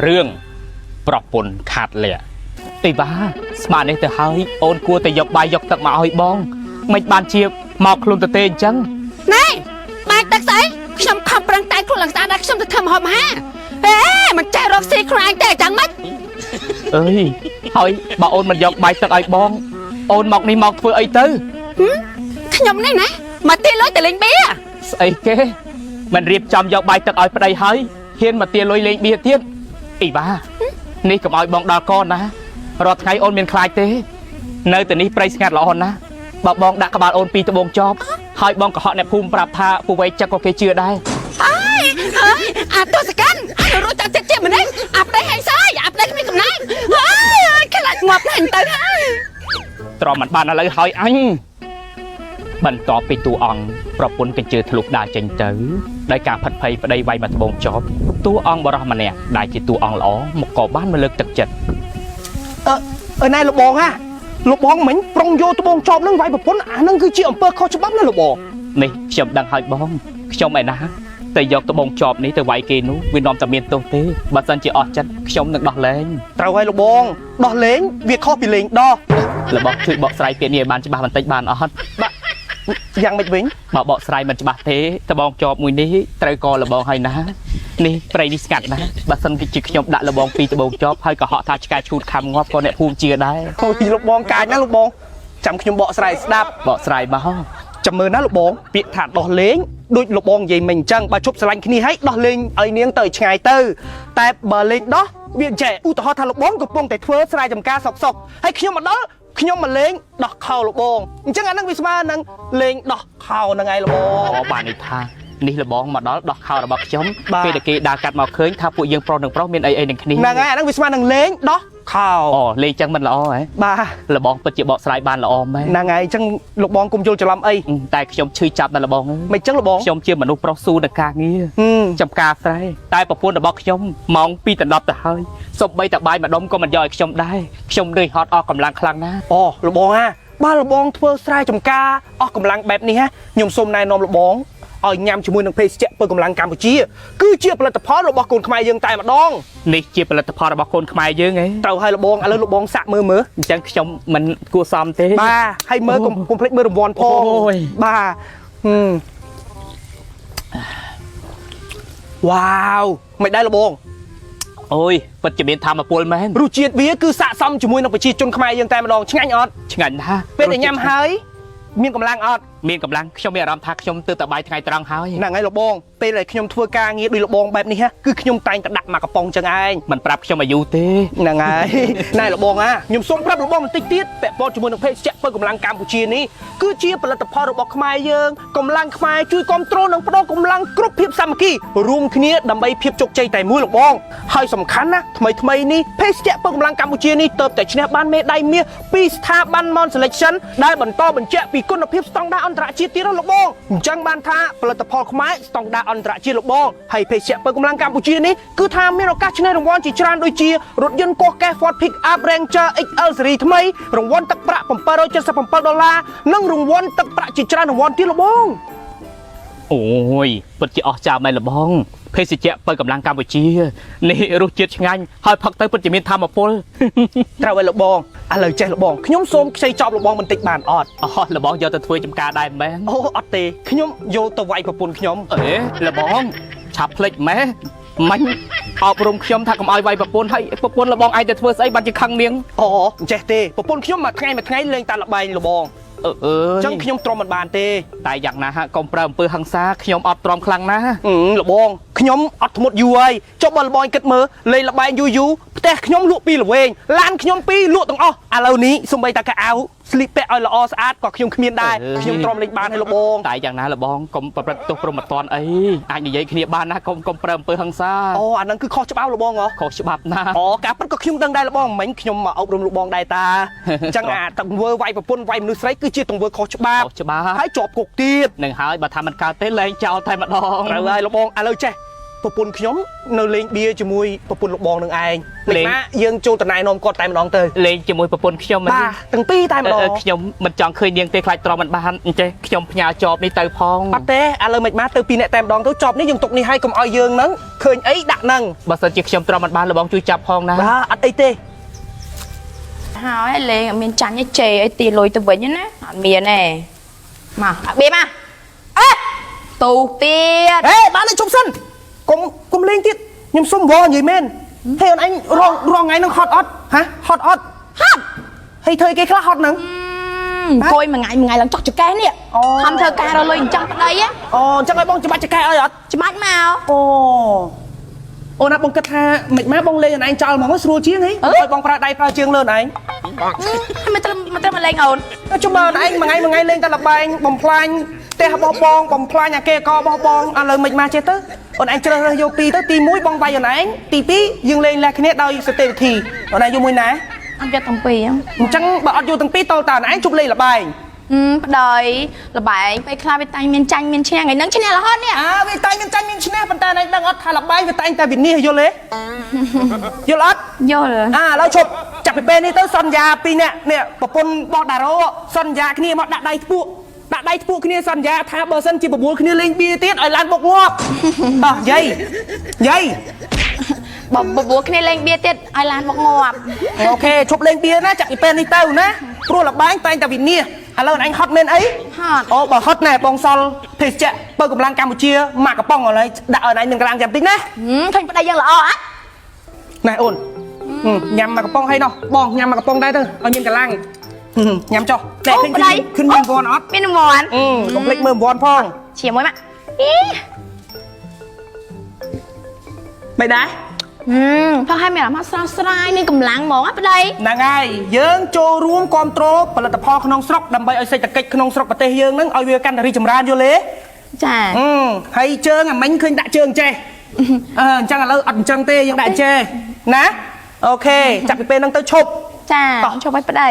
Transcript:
เรื่องปรับปนขาดเลยตีบ้าสมาเนี่ยแต่เฮ้ยโอนกลัวแต่ยกใบยกตักมาเอาบองไม่บานเชียบมอกลุนตะเตนจังนี่มาตักใส่ขยมขับรังไตครัวหลังตาดักขยมจะทำหอมฮะเอ๊ะมันใจรอกซีครางแต่จังมัดเอ้ยเฮ้ยบ่โอนมันยกใบตักไอ้บองโอนหมอกนี่หมอกเฟื่อไอ้ตื้อขยมนี่นะมาตีลอยแต่เล็งเบี้ยไอ้เก้มันเรียบจำยกใบตักไอ้ปะไดเฮ้ยเฮียนมาตีลอยเล็งเบี้ยเทียนอีบ้านี่กับไอ้บองดาก้อนนะรอดไงโอนเมียนคลายเต้เนยแต่นี้ไปสงัดละอ่อนนะบอกบองดักกบาลโอนปีตะบงจอบให้บองกับเขาในภูมิปราบทาผู้ไว้จักก็เคยเชื่อได้เฮ้ยอาตัวสกันรู้จักเจ็บมันได้อาบได้แห้งซ้ายอาบได้ไม่กำลังเฮ้ยขนาดงบแห่งเตยตรอมันบานอะไรเฮ้ยอันบันต่อไปตัวอ่องปรับปนกันเจอทะลุดาเจนเต๋อได้การผัดไผ่ไปได้ไวมาตะบงจอบตัวอ่องบรอมันเนี่ยได้จีตัวอ่องล้อหมกก่อบ้านมาเลิกจัดจัดนายลูกบองฮะลูกบองเหม็นปรองโยตะบงจอบนั่งไว้แบบพ้นนั่งคือเชี่ยอำเภอเขาฉบับนั่นลูกบองนี่ชมดังหายบองชมไอ้นะแต่ยกตะบงจอบนี้แต่ไวเกนู้วินอมตะเมียนโตเต้บัดซันจีออดจัดชมหนึ่งดอกเลงเราไว้ลูกบองดอกเลงเวียดข้อปีเลงดอแล้วบอกช่วยบอกสไลเปลี่ยนเนี่ยบานจะบามันติบานออดยังไม่วิ่งบอกสไลมันจะบาเต้ตะบงจอบมวยนี้ไตรกอระบองให้นะนี่ไปดิสกัดนะบัสันกิจิขยมด่าระบองปีตะบงจอบให้กับhọทาชกายชูดคำงอบก็เนี่ยภูมิเชื่อได้โอ้ยลูกบองกายนะลูกบองจำขยมเบาะสไลส์ดับเบาะสไลมาจำมือนะลูกบองเปียถาดดอกเล้งดูลูกบองใหญ่เหม่งจังบาชุบสไลค์นี้ให้ดอกเล้งไอเนียงเตยชายเตอแต่บาเล้งดอกเบียแฉอุตหะทาลูกบองกับปงแต่เทอร์สไลจำกาสอกให้ขยมมาดอกขยมมาเล้งดอกเข่าลูกบองจังงั้นนั่งวิสมานั่งเล้งดอกเข่านั่งไงลูกบองบานในทางนี่ระบองมาดอกข่าวระบอกช้ำเป็นตะกี้ด่ากัดมาเคยถ้าผู้ยังโปรหนึ่งโปรเมียนไอหนึ่งนี้นั่งไงนั่งวิสมานั่งเล้งดอกข่าวอ๋อเล้งจังมันละอ้อไหมบ้าระบองปัจจุบันสไลบานละอ้อไหมนั่งไงจังลูกบองกุมโจลจะลำไอแต่ชมชื่อจับนั่นระบองไม่จังระบองชมชื่อมนุษย์โปรซูนักการงี้จำกาสไลแต่ประพูนระบอกชมมองปีแต่ดอกแต่เฮ้ยศพใบแต่ใบมาดมก็มันย่อยชมได้ชมเลยฮอตออกกำลังคลังนะอ๋อระบองฮะบ้าระบองเทอร์สไลจำกาออกกำลังแบบนี้ฮะยมสมนายนอมระบองเอายำชิมวยนังเพลสเจเปิดกำลังกัมพูชีคือเชี่ยผลิตภัณฑ์ระบบคนขมายยังตายมาดองนี่เชี่ยผลิตภัณฑ์ระบบคนขมายยังไงเต่าให้ระบองอะไรระบองสะมือจังชมมันกูซ้อมเต้บ้าให้มือคอมเพล็กมือรวมพอบ้าว้าวไม่ได้ระบองโอ้ยปัจจุบันทำมาปวดแมนรูจีดวีคือสะซ้ำชิมวยนังประชีจนขมายยังตายมาดองช่างอดช่างนะเป็นไอ้ยำหายมีกำลังอดมีกำลังชมมีอารมณ์ทักชมตื่นแต่ใบทางไงตรังหายนั่งไงระบองเป็นอะไรขยมทัวร์กางี้ดูระบองแบบนี้ฮะคือขยมไตแต่ดักมากระปองจังไงมันปรับชมอายุเต้นั่งไงนายระบองอ่ะยมส้มปรับระบองมันติดแปะปอจมูกนักเพชรเจ็บเปิดกำลังกัมพูชีนี้คือเชี่ยผลิตภัณฑ์ระบบขมายเยิงกำลังขมายช่วยคอนโทรลนังปนกำลังกรุ๊ปเพียบสามัคคีรวมគ្នាដើម្បីភាពជោគជ័យតែមួយระบองហើយសំខាន់ណាថ្មីនេះเพชรเจ็บเปิดกำลังกัมพูชีนี้เติบแต่ชนะบ้านเมดายเมียปีสถาบันมอนเซเลคชั่นได้บรรทบัญชีปีคุณภาพสตองดาอันตรជាតិទីរបស់បងអញ្ចឹងបានថាផលិតផលខ្មែរស្តង់ដារអន្តរជាតិរបស់បងហើយភេសជ្ជៈបើកម្លាំងកម្ពុជានេះគឺថាមានឱកាសឈ្នះរង្វាន់ជាច្រើនដូចជារថយន្តកោះកេះ Ford Pick-up Ranger XL Series ថ្មីរង្វាន់ទឹកប្រាក់$777និងរង្វាន់ទឹកប្រាក់ជាច្រើនរង្វាន់ទៀតរបស់បងអូយពិតជាអស្ចារ្យមែនរបស់បងភេសជ្ជៈបើកម្លាំងកម្ពុជានេះរសជាតិឆ្ងាញ់ហើយផឹកទៅពិតជាមានធម៌ពលត្រូវឲ្យរបស់ឥឡូវចេះរបស់ខ្ញុំសូមខ្ចីចប់របស់បន្តិចបានអត់របស់យកទៅធ្វើចំការដែរមែនអូអត់ទេខ្ញុំយកទៅវាយប្រពន្ធខ្ញុំអេរបស់ឆាប់ភ្លេចម៉ែមាញ់អប់រំខ្ញុំថាកុំឲ្យវាយប្រពន្ធហើយប្រពន្ធរបស់ឯងទៅធ្វើស្អីបានជាខឹងនាងអូអញ្ចេះទេប្រពន្ធខ្ញុំមួយថ្ងៃលេងតែល្បែងរបស់ចឹងខ្ញុំទ្រាំមិនបានទេតែយ៉ាងណាកុំប្រើអំពើហិង្សាខ្ញុំអត់ទ្រាំខ្លាំងណាស់លបងខ្ញុំអត់ធ្មត់យូរហើយចុះបើលបងគិតមើលលេងល្បែងយូរផ្ទះខ្ញុំលក់ពីល្វែងឡានខ្ញុំពីរលក់ទាំងអស់ឥឡូវនេះសំបីតាកៅអៅស្លីបពាក់ឲ្យល្អស្អាតក៏ខ្ញុំគ្មានដែរខ្ញុំទ្រាំលេងបានហើយលបងតែយ៉ាងណាលបងកុំប្រព្រឹត្តទោសព្រមអត់តាន់អីអាចនិយាយគ្នាបានណាកុំប្រើអំពើហិង្សាអូអាហ្នឹងគឺខុសច្បាប់លបងហ៎ខុសច្បាប់ណាអូការពិតក៏ខ្ញុំដឹងដែរលបងមិញខ្ញុំមកអប់រំលបងដែរតាអញ្ចឹងអាទង្វើវាយប្រពន្ធវាយមនុស្សស្រីគឺជាទង្វើខុសច្បាប់ហើយជាប់គុកទៀតនឹងហើយបើថាមិនកើតទេលែងចោលតែម្ដងត្រូវហើយលបងឥឡូវចេះ ប្រពន្ធខ្ញុំនៅលេងបៀជាមួយប្រពន្ធលោកបងនឹងឯងលេងណាយើងចូលតណៃនំគាត់តែម្ដងទៅលេងជាមួយប្រពន្ធខ្ញុំមិនបាទទាំងពីរតែម្ដងខ្ញុំមិនចង់ឃើញនាងទេខ្លាចទ្រាំមិនបានអញ្ចេះខ្ញុំផ្ញើចបនេះទៅផងអត់ទេឥឡូវមិនមកទៅពីអ្នកតែម្ដងទៅចបនេះយើងទុកនេះឲ្យកុំឲ្យយើងហ្នឹងឃើញអីដាក់ហ្នឹងបើសិនជាខ្ញុំទ្រាំមិនបានលោកបងជួយចាប់ផងណាបាទអត់អីទេហើយលេងអត់មានចាញ់ឯចេអីទីលុយទៅវិញណាអត់មានទេមកបៀមកអេទូទៀតហេបានលេងជប់សិនកុំលេងទៀតខ្ញុំសុំវល់និយាយមែនហេអូនអញរងថ្ងៃហ្នឹងហត់អត់ហ៎ហត់អត់ហត់ហើយធ្វើគេខ្លះហត់ហ្នឹងអង្គុយមួយថ្ងៃឡើងចុកចកែនេះខំធ្វើការរលុយអញ្ចឹងប្តីអូអញ្ចឹងឲ្យបងច្បាច់ចកែឲ្យអត់ច្បាច់មកអូណាបងគិតថាមិនម៉ែបងលេងអូនឯងចោលហ្មងស្រួលជាងហីឲ្យបងប្រើដៃប្រើជើងលើអូនឯងមិនត្រូវមកលេងអូនជុំមើលអូនឯងមួយថ្ងៃលេងតែលបែងបំផ្លាញផ្ទះរបស់បងបំផ្លាញអាកេករបស់បងឥឡូវមិនមកចេះទៅអូនឯងជ្រើសរើសយកពីរទៅទី1បងវាយអូនឯងទី2យើងលេងលះគ្នាដោយសន្តិវិធីអូនឯងយកមួយណាអត់យកទាំងពីរអញ្ចឹងបើអត់យកទាំងពីរតើអូនឯងជប់លេងលបែងប្តីលបែងពេលខ្លះវាតែងមានចាញ់មានឈ្នះថ្ងៃហ្នឹងឈ្នះរហូតនេះវាតែងមានចាញ់មានឈ្នះប៉ុន្តែឯងដឹងអត់ថាលបែងវាតែងតែវិនិច្ឆ័យយល់ទេយល់អត់យល់ឥឡូវជប់ចាប់ពីពេលនេះទៅសន្យាពីរនាក់នេះប្រពន្ធបោះតារ៉ូសន្យាគ្នាមកដាក់ដៃធ្ពួកគ្នាសន្យាថាបើសិនជាបបួលគ្នាលេងបៀទៀតឲ្យឡើងបុកងាប់យាយបបួលគ្នាលេងបៀទៀតឲ្យឡើងបុកងាប់អូខេជប់លេងបៀណាចាប់ពីពេលនេះទៅណាព្រោះលបែងតែងតែវិនិច្ឆ័យឥឡូវអញហត់មែនអីហត់អូបើហត់ណែបងសល់ភេសជ្ជៈបើកម្លាំងកម្ពុជាម៉ាក់កំប៉ុងឥឡូវដាក់ឲ្យអញមានកម្លាំងចាំតិចណាឃើញប្តីយើងល្អអត់ណែអូនញ៉ាំមកកំប៉ុងឲ្យនោះបងញ៉ាំមកកំប៉ុងដែរទៅឲ្យមានកម្លាំងញ៉ាំចុះតែឃើញមានវ៉ាន់អត់មានវ៉ាន់កុំភ្លេចមើលវ៉ាន់ផងជាមួយមកមិនដែរផងឲ្យមានអារម្មណ៍ស្រស់ស្រាយមានកម្លាំងហ្មងប្តីហ្នឹងហើយយើងចូលរួមគ្រប់គ្រងផលិតផលក្នុងស្រុកដើម្បីឲ្យសេដ្ឋកិច្ចក្នុងស្រុកប្រទេសយើងហ្នឹងឲ្យវាកាន់តែរីកចម្រើនយល់ទេចាហើយជើងអាមិញឃើញដាក់ជើងចេះអញ្ចឹងឥឡូវអត់អញ្ចឹងទេយើងដាក់ចេះណាអូខេចាប់ពីពេលហ្នឹងទៅឈប់ចាឈប់ឲ្យប្តី